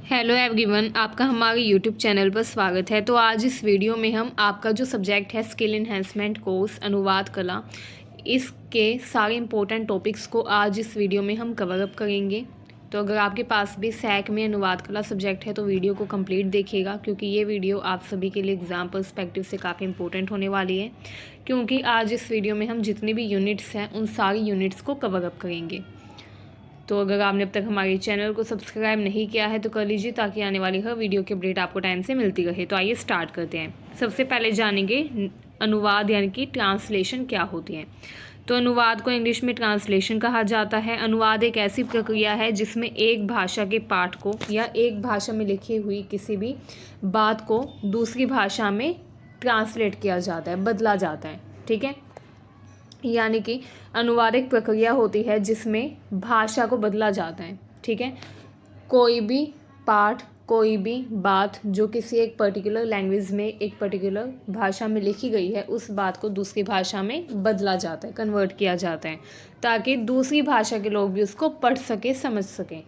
Hello everyone, आपका हमारे YouTube channel पर स्वागत है। तो आज इस वीडियो में हम आपका जो सब्जेक्ट है स्किल इन्हेंसमेंट कोर्स अनुवाद कला, इसके सारे इंपॉर्टेंट टॉपिक्स को आज इस वीडियो में हम कवर अप करेंगे। तो अगर आपके पास भी सैक में अनुवाद कला सब्जेक्ट है तो वीडियो को कंप्लीट देखिएगा, क्योंकि ये वीडियो आप सभी के लिए एग्ज़ाम पर्सपेक्टिव से काफ़ी इंपॉर्टेंट होने वाली है। क्योंकि आज इस वीडियो में हम जितनी भी यूनिट्स हैं उन सारी यूनिट्स को कवर अप करेंगे। तो अगर आपने अब तक हमारे चैनल को सब्सक्राइब नहीं किया है तो कर लीजिए, ताकि आने वाली हर वीडियो की अपडेट आपको टाइम से मिलती रहे। तो आइए स्टार्ट करते हैं। सबसे पहले जानेंगे अनुवाद यानी कि ट्रांसलेशन क्या होती है। तो अनुवाद को इंग्लिश में ट्रांसलेशन कहा जाता है। अनुवाद एक ऐसी प्रक्रिया है जिसमें एक भाषा के पाठ को या एक भाषा में लिखी हुई किसी भी बात को दूसरी भाषा में ट्रांसलेट किया जाता है, बदला जाता है। ठीक है, यानी कि अनुवाद एक प्रक्रिया होती है जिसमें भाषा को बदला जाता है। ठीक है, कोई भी पाठ, कोई भी बात जो किसी एक पर्टिकुलर लैंग्वेज में, एक पर्टिकुलर भाषा में लिखी गई है, उस बात को दूसरी भाषा में बदला जाता है, कन्वर्ट किया जाता है, ताकि दूसरी भाषा के लोग भी उसको पढ़ सके, समझ सकें।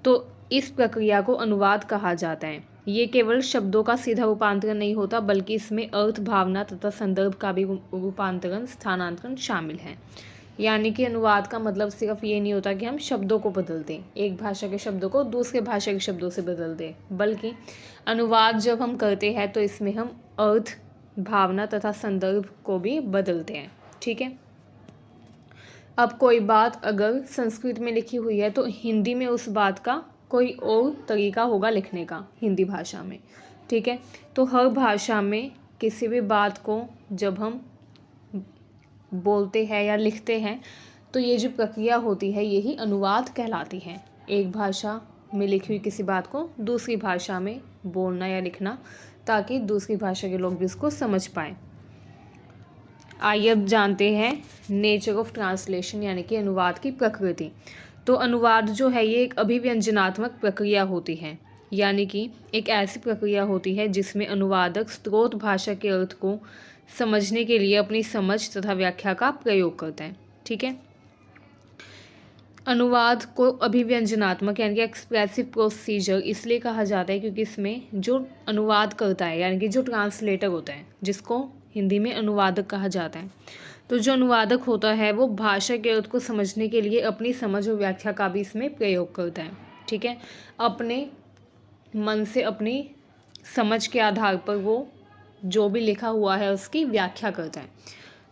तो इस प्रक्रिया को अनुवाद कहा जाता है। ये केवल शब्दों का सीधा रूपांतरण नहीं होता, बल्कि इसमें अर्थ, भावना तथा संदर्भ का भी रूपांतरण, स्थानांतरण शामिल है। यानी कि अनुवाद का मतलब सिर्फ ये नहीं होता कि हम शब्दों को बदल दें, एक भाषा के शब्दों को दूसरे भाषा के शब्दों से बदल दें, बल्कि अनुवाद जब हम करते हैं तो इसमें हम अर्थ, भावना तथा संदर्भ को भी बदलते हैं। ठीक है, अब कोई बात अगर संस्कृत में लिखी हुई है तो हिंदी में उस बात का कोई और तरीका होगा लिखने का, हिंदी भाषा में। ठीक है, तो हर भाषा में किसी भी बात को जब हम बोलते हैं या लिखते हैं तो ये जो प्रक्रिया होती है यही अनुवाद कहलाती है। एक भाषा में लिखी हुई किसी बात को दूसरी भाषा में बोलना या लिखना, ताकि दूसरी भाषा के लोग भी इसको समझ पाएँ। आइए अब जानते हैं नेचर ऑफ ट्रांसलेशन यानी कि अनुवाद की प्रकृति। तो अनुवाद जो है ये एक अभिव्यंजनात्मक प्रक्रिया होती है, यानी कि एक ऐसी प्रक्रिया होती है जिसमें अनुवादक स्रोत भाषा के अर्थ को समझने के लिए अपनी समझ तथा व्याख्या का प्रयोग करता है। ठीक है, अनुवाद को अभिव्यंजनात्मक यानी कि एक्सप्रेसिव प्रोसीजर इसलिए कहा जाता है क्योंकि इसमें जो अनुवाद करता है यानी कि जो ट्रांसलेटर होता है, जिसको हिंदी में अनुवादक कहा जाता है, तो जो अनुवादक होता है वो भाषा के अर्थ को समझने के लिए अपनी समझ और व्याख्या का भी इसमें प्रयोग करता है। ठीक है, अपने मन से अपनी समझ के आधार पर वो जो भी लिखा हुआ है उसकी व्याख्या करता है।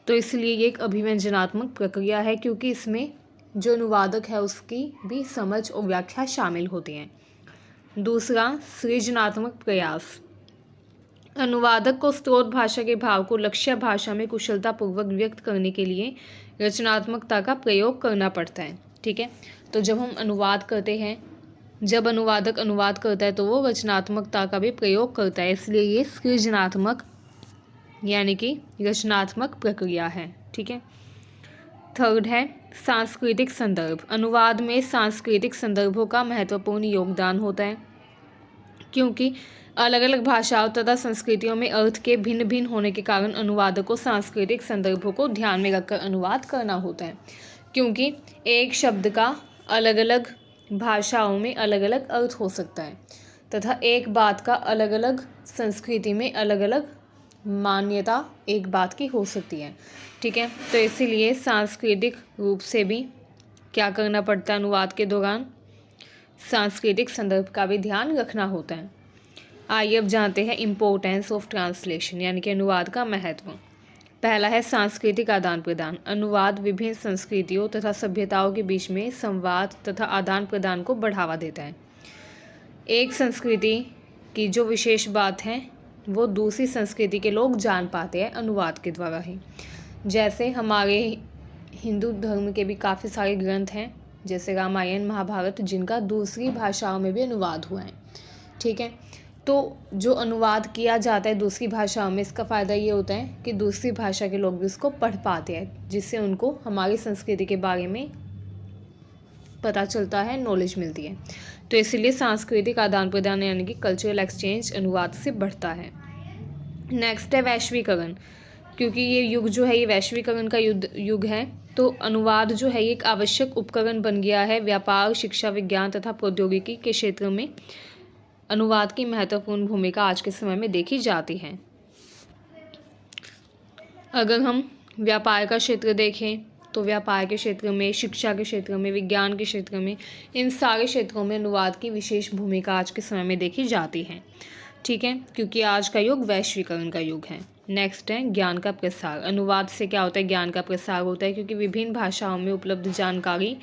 तो इसलिए ये एक अभिव्यंजनात्मक प्रक्रिया है, क्योंकि इसमें जो अनुवादक है उसकी भी समझ और व्याख्या शामिल होती है। दूसरा, सृजनात्मक प्रयास। अनुवादक को स्रोत भाषा के भाव को लक्ष्य भाषा में कुशलतापूर्वक व्यक्त करने के लिए रचनात्मकता का प्रयोग करना पड़ता है। ठीक है, तो जब हम अनुवाद करते हैं, जब अनुवादक अनुवाद करता है तो वो रचनात्मकता का भी प्रयोग करता है, इसलिए ये सृजनात्मक यानी कि रचनात्मक प्रक्रिया है। ठीक है, थर्ड है सांस्कृतिक संदर्भ। अनुवाद में सांस्कृतिक संदर्भों का महत्वपूर्ण योगदान होता है, क्योंकि अलग अलग भाषाओं तथा संस्कृतियों में अर्थ के भिन्न भिन्न होने के कारण अनुवादक को सांस्कृतिक संदर्भों को ध्यान में रखकर अनुवाद करना होता है। क्योंकि एक शब्द का अलग अलग भाषाओं में अलग अलग अर्थ हो सकता है तथा एक बात का अलग अलग संस्कृति में अलग अलग मान्यता एक बात की हो सकती है। ठीक है, तो इसीलिए सांस्कृतिक रूप से भी क्या करना पड़ता है, अनुवाद के दौरान सांस्कृतिक संदर्भ का भी ध्यान रखना होता है। आइए अब जानते हैं इम्पोर्टेंस ऑफ ट्रांसलेशन यानी कि अनुवाद का महत्व। पहला है सांस्कृतिक आदान प्रदान। अनुवाद विभिन्न संस्कृतियों तथा सभ्यताओं के बीच में संवाद तथा आदान प्रदान को बढ़ावा देता है। एक संस्कृति की जो विशेष बात है वो दूसरी संस्कृति के लोग जान पाते हैं अनुवाद के द्वारा ही। जैसे हमारे हिंदू धर्म के भी काफ़ी सारे ग्रंथ हैं, जैसे रामायण, महाभारत, जिनका दूसरी भाषाओं में भी अनुवाद हुआ है। ठीक है, तो जो अनुवाद किया जाता है दूसरी भाषाओं में, इसका फ़ायदा ये होता है कि दूसरी भाषा के लोग भी उसको पढ़ पाते हैं, जिससे उनको हमारी संस्कृति के बारे में पता चलता है, नॉलेज मिलती है। तो इसीलिए सांस्कृतिक आदान प्रदान यानी कि कल्चरल एक्सचेंज अनुवाद से बढ़ता है। नेक्स्ट है वैश्वीकरण। क्योंकि ये युग जो है ये वैश्वीकरण का युग है, तो अनुवाद जो है ये एक आवश्यक उपकरण बन गया है व्यापार, शिक्षा, विज्ञान तथा प्रौद्योगिकी के क्षेत्र में अनुवाद की महत्वपूर्ण भूमिका आज के समय में देखी जाती है। अगर हम व्यापार का क्षेत्र देखें तो व्यापार के क्षेत्र में, शिक्षा के क्षेत्र में, विज्ञान के क्षेत्र में, इन सारे क्षेत्रों में अनुवाद की विशेष भूमिका आज के समय में देखी जाती है। ठीक है, क्योंकि आज का युग वैश्वीकरण का युग है। नेक्स्ट है ज्ञान का प्रसार। अनुवाद से क्या होता है? ज्ञान का प्रसार होता है, क्योंकि विभिन्न भाषाओं में उपलब्ध जानकारी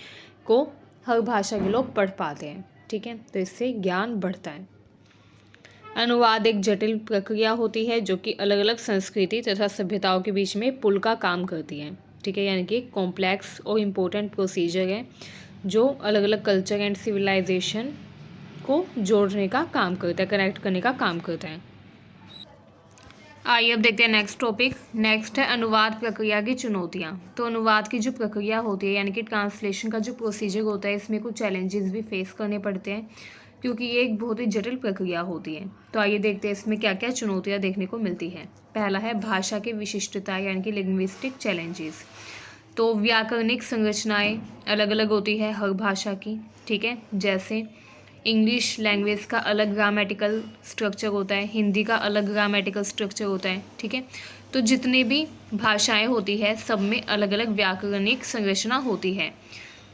को हर भाषा के लोग पढ़ पाते हैं। ठीक है, तो इससे ज्ञान बढ़ता है। अनुवाद एक जटिल प्रक्रिया होती है जो कि अलग अलग संस्कृति तथा सभ्यताओं के बीच में पुल का काम करती है। ठीक है, यानी कि कॉम्प्लेक्स और इम्पोर्टेंट प्रोसीजर है जो अलग अलग कल्चर एंड सिविलाइजेशन को जोड़ने का काम करता है, कनेक्ट करने का काम करता है। आइए अब देखते हैं नेक्स्ट टॉपिक। नेक्स्ट है अनुवाद प्रक्रिया की चुनौतियाँ। तो अनुवाद की जो प्रक्रिया होती है, यानी कि ट्रांसलेशन का जो प्रोसीजर होता है, इसमें कुछ चैलेंजेस भी फेस करने पड़ते हैं, क्योंकि ये एक बहुत ही जटिल प्रक्रिया होती है। तो आइए देखते हैं इसमें क्या क्या चुनौतियाँ देखने को मिलती है। पहला है भाषा की विशिष्टता, यानी कि लिंग्विस्टिक चैलेंजेस। तो व्याकरणिक संरचनाएं अलग अलग होती है हर भाषा की। ठीक है, जैसे इंग्लिश लैंग्वेज का अलग ग्रामेटिकल स्ट्रक्चर होता है, हिंदी का अलग ग्रामेटिकल स्ट्रक्चर होता है। ठीक है, तो जितनी भी भाषाएं होती है सब में अलग अलग व्याकरणिक संरचना होती है,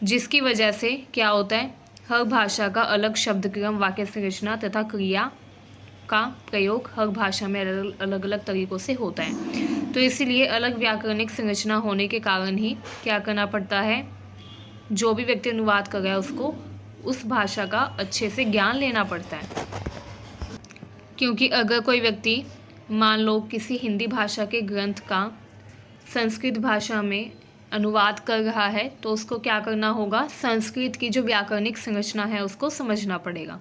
जिसकी वजह से क्या होता है, हर भाषा का अलग शब्द क्रम, वाक्य संरचना तथा क्रिया का प्रयोग हर भाषा में अलग अलग तरीक़ों से होता है। तो इसीलिए अलग व्याकरणिक संरचना होने के कारण ही क्या करना पड़ता है, जो भी व्यक्ति अनुवाद कर रहा है उसको उस भाषा का अच्छे से ज्ञान लेना पड़ता है। क्योंकि अगर कोई व्यक्ति मान लो किसी हिंदी भाषा के ग्रंथ का संस्कृत भाषा में अनुवाद कर रहा है, तो उसको क्या करना होगा, संस्कृत की जो व्याकरणिक संरचना है उसको समझना पड़ेगा।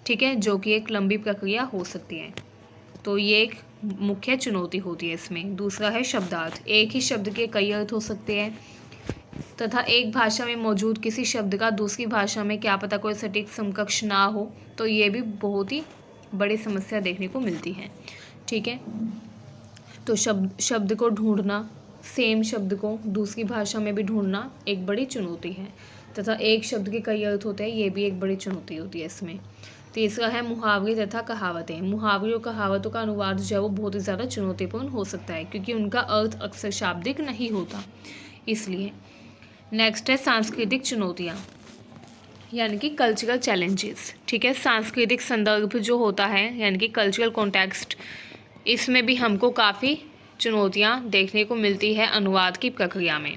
ठीक है, जो कि एक लंबी प्रक्रिया हो सकती है। तो ये एक मुख्य चुनौती होती है इसमें। दूसरा है शब्दार्थ। एक ही शब्द के कई अर्थ हो सकते हैं तथा एक भाषा में मौजूद किसी शब्द का दूसरी भाषा में क्या पता कोई सटीक समकक्ष ना हो, तो ये भी बहुत ही बड़ी समस्या देखने को मिलती है। ठीक है, तो शब्द को ढूंढना, सेम शब्द को दूसरी भाषा में भी ढूंढना एक बड़ी चुनौती है, तथा एक शब्द के कई अर्थ होते हैं, ये भी एक बड़ी चुनौती होती है इसमें। तीसरा है मुहावरे तथा कहावतें। मुहावरे और कहावतों का अनुवाद जो है वो बहुत ही ज़्यादा चुनौतीपूर्ण हो सकता है, क्योंकि उनका अर्थ अक्सर शाब्दिक नहीं होता, इसलिए। नेक्स्ट है सांस्कृतिक चुनौतियाँ, यानी कि कल्चरल चैलेंजेस। ठीक है, सांस्कृतिक संदर्भ जो होता है, यानी कि कल्चरल कॉन्टेक्स्ट, इसमें भी हमको काफ़ी चुनौतियाँ देखने को मिलती है अनुवाद की प्रक्रिया में।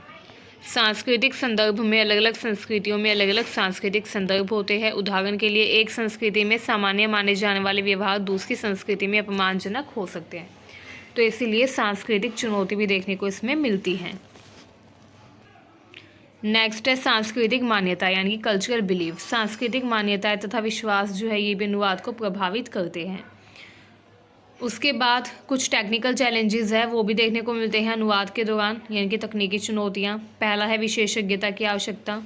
सांस्कृतिक संदर्भ में अलग अलग संस्कृतियों में अलग अलग सांस्कृतिक संदर्भ होते हैं। उदाहरण के लिए एक संस्कृति में सामान्य माने जाने वाले व्यवहार दूसरी संस्कृति में अपमानजनक हो सकते हैं, तो इसीलिए सांस्कृतिक चुनौती भी देखने को इसमें मिलती है। नेक्स्ट है सांस्कृतिक मान्यता, यानी कि कल्चरल बिलीफ। सांस्कृतिक मान्यताएं तथा विश्वास जो है ये भी अनुवाद को प्रभावित करते हैं। उसके बाद कुछ टेक्निकल चैलेंजेस है वो भी देखने को मिलते हैं अनुवाद के दौरान, यानी कि तकनीकी चुनौतियाँ। पहला है विशेषज्ञता की आवश्यकता।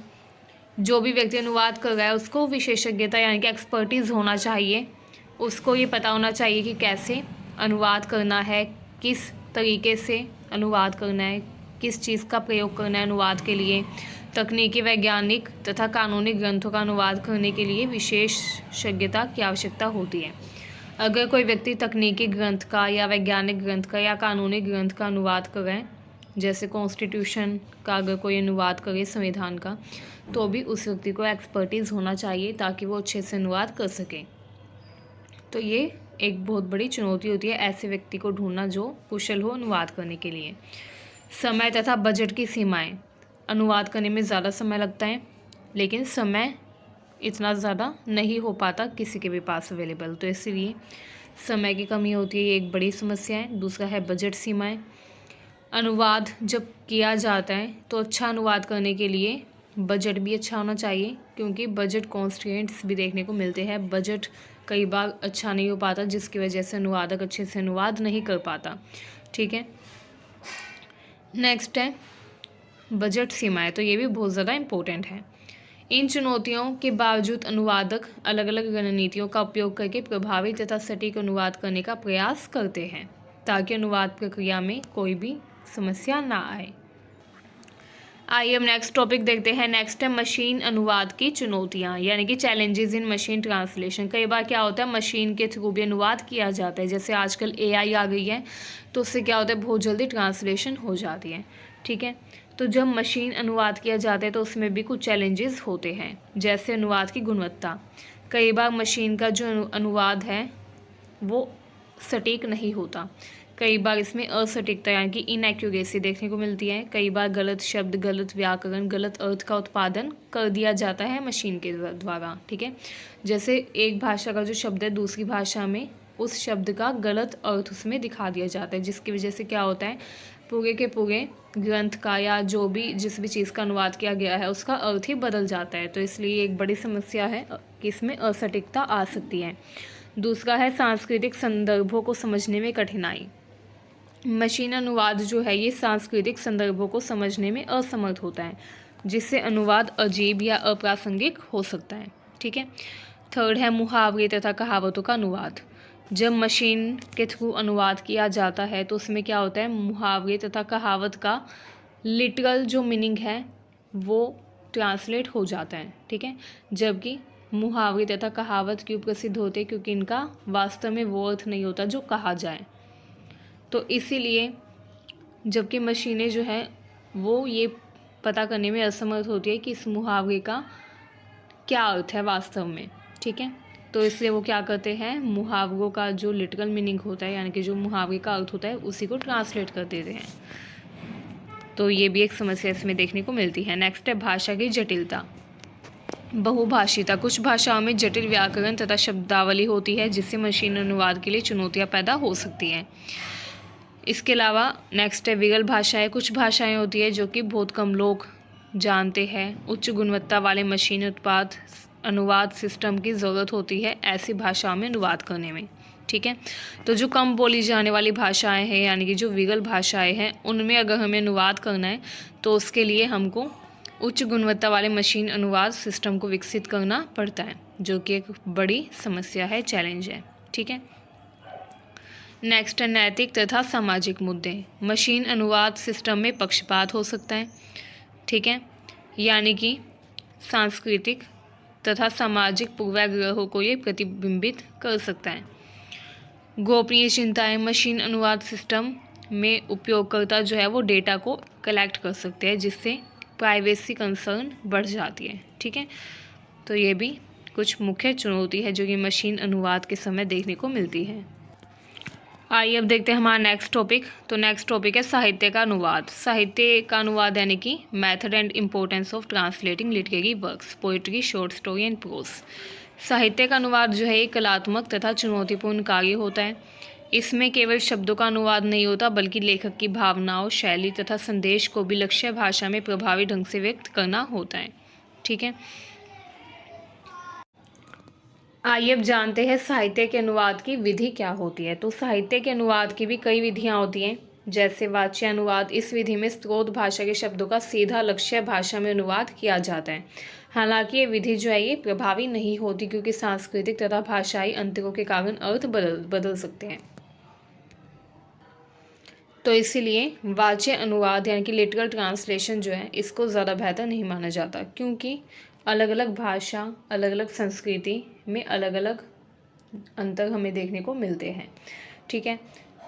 जो भी व्यक्ति अनुवाद कर रहा है उसको विशेषज्ञता यानी कि एक्सपर्टीज़ होना चाहिए। उसको ये पता होना चाहिए कि कैसे अनुवाद करना है, किस तरीके से अनुवाद करना है, किस चीज़ का प्रयोग करना है अनुवाद के लिए। तकनीकी, वैज्ञानिक तथा कानूनी ग्रंथों का अनुवाद करने के लिए विशेषज्ञता की आवश्यकता होती है। अगर कोई व्यक्ति तकनीकी ग्रंथ का या वैज्ञानिक ग्रंथ का या कानूनी ग्रंथ का अनुवाद करे, जैसे कॉन्स्टिट्यूशन का अगर कोई अनुवाद करे, संविधान का, तो भी उस व्यक्ति को एक्सपर्टीज़ होना चाहिए ताकि वो अच्छे से अनुवाद कर सके। तो ये एक बहुत बड़ी चुनौती होती है ऐसे व्यक्ति को ढूंढना जो कुशल हो अनुवाद करने के लिए। समय तथा बजट की सीमाएं। अनुवाद करने में ज़्यादा समय लगता है, लेकिन समय इतना ज़्यादा नहीं हो पाता किसी के भी पास अवेलेबल, तो इसीलिए समय की कमी होती है, ये एक बड़ी समस्या है। दूसरा है बजट सीमाएं। अनुवाद जब किया जाता है तो अच्छा अनुवाद करने के लिए बजट भी अच्छा होना चाहिए, क्योंकि बजट कॉन्स्ट्रेंट्स भी देखने को मिलते हैं। बजट कई बार अच्छा नहीं हो पाता, जिसकी वजह से अनुवादक अच्छे से अनुवाद नहीं कर पाता। ठीक है, नेक्स्ट है बजट सीमाएं, तो ये भी बहुत ज़्यादा इम्पोर्टेंट है। इन चुनौतियों के बावजूद अनुवादक अलग अलग रणनीतियों का उपयोग करके प्रभावी तथा सटीक अनुवाद करने का प्रयास करते हैं, ताकि अनुवाद प्रक्रिया में कोई भी समस्या ना आए। आइए हम नेक्स्ट टॉपिक देखते हैं। नेक्स्ट है मशीन अनुवाद की चुनौतियां, यानी कि चैलेंजेस इन मशीन ट्रांसलेशन। कई बार क्या होता है, मशीन के थ्रू भी अनुवाद किया जाता है, जैसे आजकल एआई आ गई है, तो उससे क्या होता है, बहुत जल्दी ट्रांसलेशन हो जाती है। ठीक है, तो जब मशीन अनुवाद किया जाता है तो उसमें भी कुछ चैलेंजेस होते हैं, जैसे अनुवाद की गुणवत्ता। कई बार मशीन का जो अनुवाद है वो सटीक नहीं होता। कई बार इसमें असटीकता यानी कि इनएक्यूरेसी देखने को मिलती है। कई बार गलत शब्द, गलत व्याकरण, गलत अर्थ का उत्पादन कर दिया जाता है मशीन के द्वारा। ठीक है, जैसे एक भाषा का जो शब्द है दूसरी भाषा में उस शब्द का गलत अर्थ उसमें दिखा दिया जाता है, जिसकी वजह से क्या होता है, पूरे के पूरे ग्रंथ का या जो भी जिस भी चीज़ का अनुवाद किया गया है उसका अर्थ ही बदल जाता है। तो इसलिए एक बड़ी समस्या है कि इसमें असटीकता आ सकती है। दूसरा है सांस्कृतिक संदर्भों को समझने में कठिनाई। मशीन अनुवाद जो है ये सांस्कृतिक संदर्भों को समझने में असमर्थ होता है, जिससे अनुवाद अजीब या अप्रासंगिक हो सकता है। ठीक है, थर्ड है मुहावरे तथा कहावतों का अनुवाद। जब मशीन के थ्रू अनुवाद किया जाता है तो उसमें क्या होता है, मुहावरे तथा कहावत का लिटरल जो मीनिंग है वो ट्रांसलेट हो जाता है। ठीक है, जबकि मुहावरे तथा कहावत क्यों प्रसिद्ध होते हैं, क्योंकि इनका वास्तव में वो अर्थ नहीं होता जो कहा जाए। तो इसीलिए जबकि मशीनें जो है वो ये पता करने में असमर्थ होती है कि इस मुहावरे का क्या अर्थ है वास्तव में। ठीक है, तो इसलिए वो क्या करते हैं, मुहावरों का जो लिटरल मीनिंग होता है यानी कि जो मुहावरे का अर्थ होता है उसी को ट्रांसलेट कर देते हैं। तो ये भी एक समस्या इसमें देखने को मिलती है। नेक्स्ट है भाषा की जटिलता, बहुभाषिता। कुछ भाषाओं में जटिल व्याकरण तथा शब्दावली होती है, जिससे मशीन अनुवाद के लिए चुनौतियां पैदा हो सकती हैं। इसके अलावा नेक्स्ट है विरल भाषाएं। कुछ भाषाएं होती है जो कि बहुत कम लोग जानते हैं। उच्च गुणवत्ता वाले मशीन उत्पाद अनुवाद सिस्टम की ज़रूरत होती है ऐसी भाषाओं में अनुवाद करने में। ठीक है, तो जो कम बोली जाने वाली भाषाएं हैं यानी कि जो विरल भाषाएं हैं उनमें अगर हमें अनुवाद करना है तो उसके लिए हमको उच्च गुणवत्ता वाले मशीन अनुवाद सिस्टम को विकसित करना पड़ता है, जो कि एक बड़ी समस्या है, चैलेंज है। ठीक है, नेक्स्ट है नैतिक तथा सामाजिक मुद्दे। मशीन अनुवाद सिस्टम में पक्षपात हो सकता है। ठीक है, यानी कि सांस्कृतिक तथा सामाजिक पूर्वाग्रहों को ये प्रतिबिंबित कर सकता है। गोपनीय चिंताएं। मशीन अनुवाद सिस्टम में उपयोगकर्ता जो है वो डेटा को कलेक्ट कर सकते हैं, जिससे प्राइवेसी कंसर्न बढ़ जाती है। ठीक है, तो ये भी कुछ मुख्य चुनौती है जो कि मशीन अनुवाद के समय देखने को मिलती है। आइए अब देखते हैं हमारा नेक्स्ट टॉपिक। तो नेक्स्ट टॉपिक है साहित्य का अनुवाद। साहित्य का अनुवाद यानी कि method and importance of translating literary works, poetry, short story and prose. साहित्य का अनुवाद जो है एक कलात्मक तथा चुनौतीपूर्ण कार्य होता है। इसमें केवल शब्दों का अनुवाद नहीं होता बल्कि लेखक की भावनाओं, शैली तथा संदेश को भी लक्ष्य भाषा में प्रभावी ढंग से व्यक्त करना होता है। ठीक है, आइए अब जानते हैं साहित्य के अनुवाद की विधि क्या होती है। तो साहित्य के अनुवाद की भी कई विधियां होती हैं, जैसे वाच्य अनुवाद। इस विधि में स्रोत भाषा के शब्दों का सीधा लक्ष्य भाषा में अनुवाद किया जाता है। हालांकि ये विधि जो है ये प्रभावी नहीं होती, क्योंकि सांस्कृतिक तथा भाषाई अंतरों के कारण अर्थ बदल सकते हैं। तो इसीलिए वाच्य अनुवाद यानी कि लिटरल ट्रांसलेशन जो है इसको ज़्यादा बेहतर नहीं माना जाता, क्योंकि अलग अलग भाषा, अलग अलग संस्कृति में अलग अलग अंतर हमें देखने को मिलते हैं। ठीक है,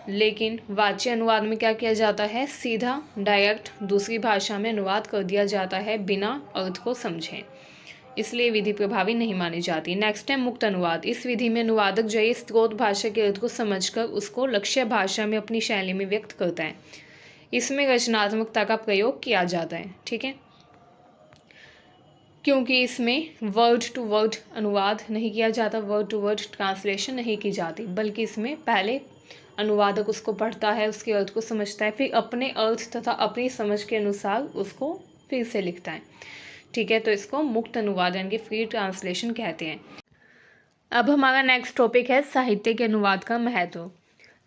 लेकिन वाच्य अनुवाद में क्या किया जाता है, सीधा डायरेक्ट दूसरी भाषा में अनुवाद कर दिया जाता है बिना अर्थ को समझे, इसलिए विधि प्रभावी नहीं मानी जाती। नेक्स्ट है मुक्त अनुवाद। इस विधि में अनुवादक जो है स्रोत भाषा के अर्थ को समझकर उसको लक्ष्य भाषा में अपनी शैली में व्यक्त करता है। इसमें रचनात्मकता का प्रयोग किया जाता है। ठीक है, क्योंकि इसमें वर्ड टू वर्ड अनुवाद नहीं किया जाता, वर्ड टू वर्ड ट्रांसलेशन नहीं की जाती, बल्कि इसमें पहले अनुवादक उसको पढ़ता है, उसके अर्थ को समझता है, फिर अपने अर्थ तथा अपनी समझ के अनुसार उसको फिर से लिखता है। ठीक है, तो इसको मुक्त अनुवाद यानी कि फ्री ट्रांसलेशन कहते हैं। अब हमारा नेक्स्ट टॉपिक है साहित्य के अनुवाद का महत्व।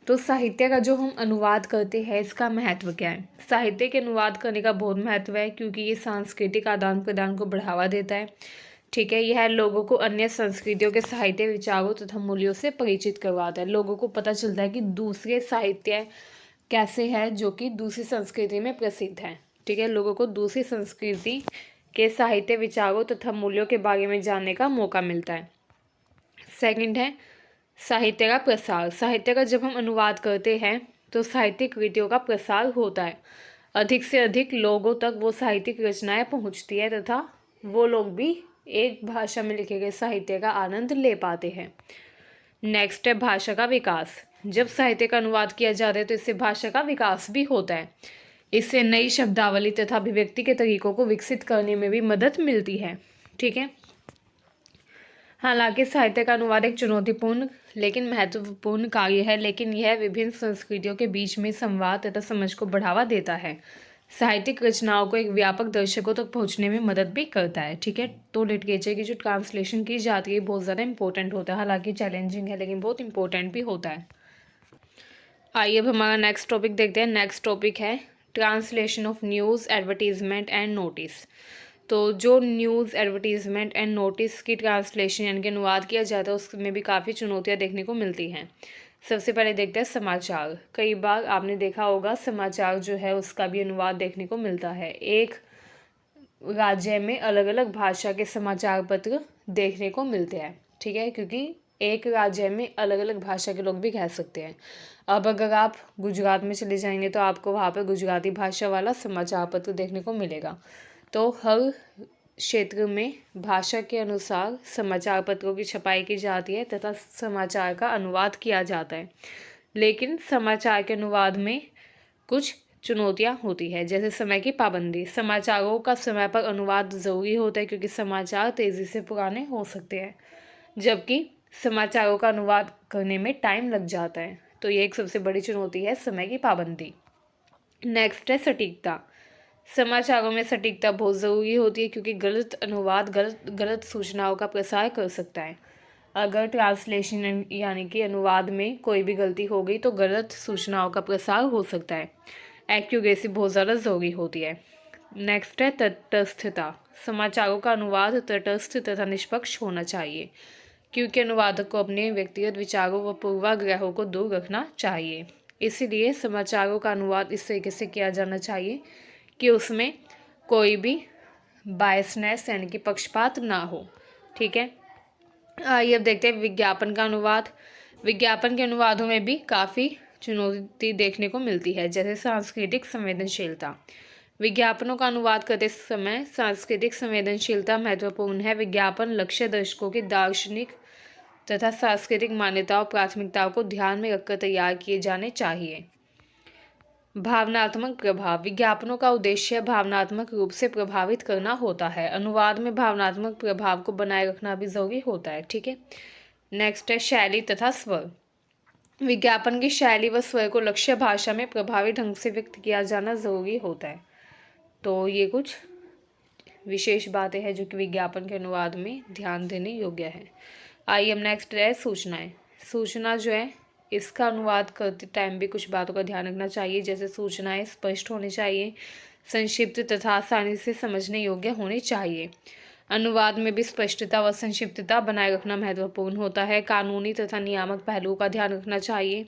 तो साहित्य का जो हम अनुवाद करते हैं इसका महत्व क्या है। साहित्य के अनुवाद करने का बहुत महत्व है, क्योंकि ये सांस्कृतिक आदान प्रदान को बढ़ावा देता है। ठीक है, यह लोगों को अन्य संस्कृतियों के साहित्य, विचारों तथा मूल्यों से परिचित करवाता है। लोगों को पता चलता है कि दूसरे साहित्य कैसे है जो कि दूसरी संस्कृति में प्रसिद्ध है। ठीक है, लोगों को दूसरी संस्कृति के साहित्य, विचारों तथा मूल्यों के बारे में जानने का मौका मिलता है। सेकंड है साहित्य का प्रसार। साहित्य का जब हम अनुवाद करते हैं तो साहित्यिक कृतियों का प्रसार होता है, अधिक से अधिक लोगों तक वो साहित्यिक रचनाएं पहुंचती है तथा वो लोग भी एक भाषा में लिखे गए साहित्य का आनंद ले पाते हैं। नेक्स्ट है भाषा का विकास। जब साहित्य का अनुवाद किया जाता है तो इससे भाषा का विकास भी होता है। इससे नई शब्दावली तथा अभिव्यक्ति के तरीकों को विकसित करने में भी मदद मिलती है। ठीक है, हालांकि साहित्य का अनुवाद एक चुनौतीपूर्ण लेकिन महत्वपूर्ण कार्य है, लेकिन यह विभिन्न संस्कृतियों के बीच में संवाद तथा समझ को बढ़ावा देता है। साहित्यिक रचनाओं को एक व्यापक दर्शकों तक पहुंचने में मदद भी करता है। ठीक है, तो लिटरेचर की जो ट्रांसलेशन की जाती है बहुत ज़्यादा इंपॉर्टेंट होता है, हालांकि चैलेंजिंग है लेकिन बहुत इंपॉर्टेंट भी होता है। आइए अब हमारा नेक्स्ट टॉपिक देखते हैं। नेक्स्ट टॉपिक है translation of news, advertisement and notice. तो जो न्यूज़, एडवर्टीजमेंट एंड नोटिस की ट्रांसलेशन यानी कि अनुवाद किया जाता है उसमें भी काफ़ी चुनौतियाँ देखने को मिलती हैं। सबसे पहले देखते हैं समाचार। कई बार आपने देखा होगा समाचार जो है उसका भी अनुवाद देखने को मिलता है। एक राज्य में अलग अलग भाषा के समाचार पत्र देखने को मिलते हैं। ठीक है, क्योंकि एक राज्य में अलग अलग भाषा के लोग भी कह सकते हैं। अब अगर आप गुजरात में चले जाएंगे तो आपको वहाँ पर गुजराती भाषा वाला समाचार पत्र देखने को मिलेगा। तो हर क्षेत्र में भाषा के अनुसार समाचार पत्रों की छपाई की जाती है तथा समाचार का अनुवाद किया जाता है। लेकिन समाचार के अनुवाद में कुछ चुनौतियां होती है, जैसे समय की पाबंदी। समाचारों का समय पर अनुवाद ज़रूरी होता है क्योंकि समाचार तेज़ी से पुराने हो सकते हैं, जबकि समाचारों का अनुवाद करने में टाइम लग जाता है। तो ये एक सबसे बड़ी चुनौती है, समय की पाबंदी। नेक्स्ट है सटीकता। समाचारों में सटीकता बहुत ज़रूरी होती है क्योंकि गलत अनुवाद गलत सूचनाओं का प्रसार कर सकता है। अगर ट्रांसलेशन यानी कि अनुवाद में कोई भी गलती हो गई तो गलत सूचनाओं का प्रसार हो सकता है। एक्यूरेसी बहुत ज़्यादा ज़रूरी होती है। नेक्स्ट है तटस्थता। समाचारों का अनुवाद तटस्थ तथा निष्पक्ष होना चाहिए क्योंकि अनुवादक को अपने व्यक्तिगत विचारों व पूर्वाग्रहों को दूर रखना चाहिए। इसीलिए समाचारों का अनुवाद इस तरीके से किया जाना चाहिए कि उसमें कोई भी बायसनेस यानी कि पक्षपात ना हो। ठीक है, आइए अब देखते हैं विज्ञापन का अनुवाद। विज्ञापन के अनुवादों में भी काफ़ी चुनौती देखने को मिलती है, जैसे सांस्कृतिक संवेदनशीलता। विज्ञापनों का अनुवाद करते समय सांस्कृतिक संवेदनशीलता महत्वपूर्ण है। विज्ञापन लक्ष्य दर्शकों की दार्शनिक तथा सांस्कृतिक मान्यताओं, प्राथमिकताओं को ध्यान में रखकर तैयार किए जाने चाहिए। भावनात्मक प्रभाव। विज्ञापनों का उद्देश्य भावनात्मक रूप से प्रभावित करना होता है। अनुवाद में भावनात्मक प्रभाव को बनाए रखना भी जरूरी होता है। ठीक है, नेक्स्ट है शैली तथा स्वर। विज्ञापन की शैली व स्वर को लक्ष्य भाषा में प्रभावी ढंग से व्यक्त किया जाना जरूरी होता है। तो ये कुछ विशेष बातें हैं जो कि विज्ञापन के अनुवाद में ध्यान देने योग्य है। आइए अब नेक्स्ट है सूचनाएं। सूचना जो है इसका अनुवाद करते टाइम भी कुछ बातों का ध्यान रखना चाहिए, जैसे सूचनाएं स्पष्ट होनी चाहिए, संक्षिप्त तथा आसानी से समझने योग्य होनी चाहिए। अनुवाद में भी स्पष्टता व संक्षिप्तता बनाए रखना महत्वपूर्ण होता है। कानूनी तथा नियामक पहलुओं का ध्यान रखना चाहिए।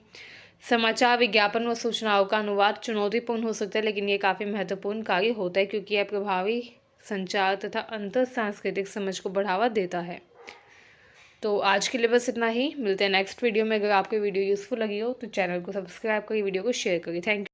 समाचार, विज्ञापन व सूचनाओं का अनुवाद चुनौतीपूर्ण हो सकता है, लेकिन ये काफ़ी महत्वपूर्ण कार्य होता है क्योंकि यह प्रभावी संचार तथा अंतर सांस्कृतिक समझ को बढ़ावा देता है। तो आज के लिए बस इतना ही। मिलते हैं नेक्स्ट वीडियो में। अगर आपको वीडियो यूज़फुल लगी हो तो चैनल को सब्सक्राइब करिए, वीडियो को शेयर करिए। Thank you.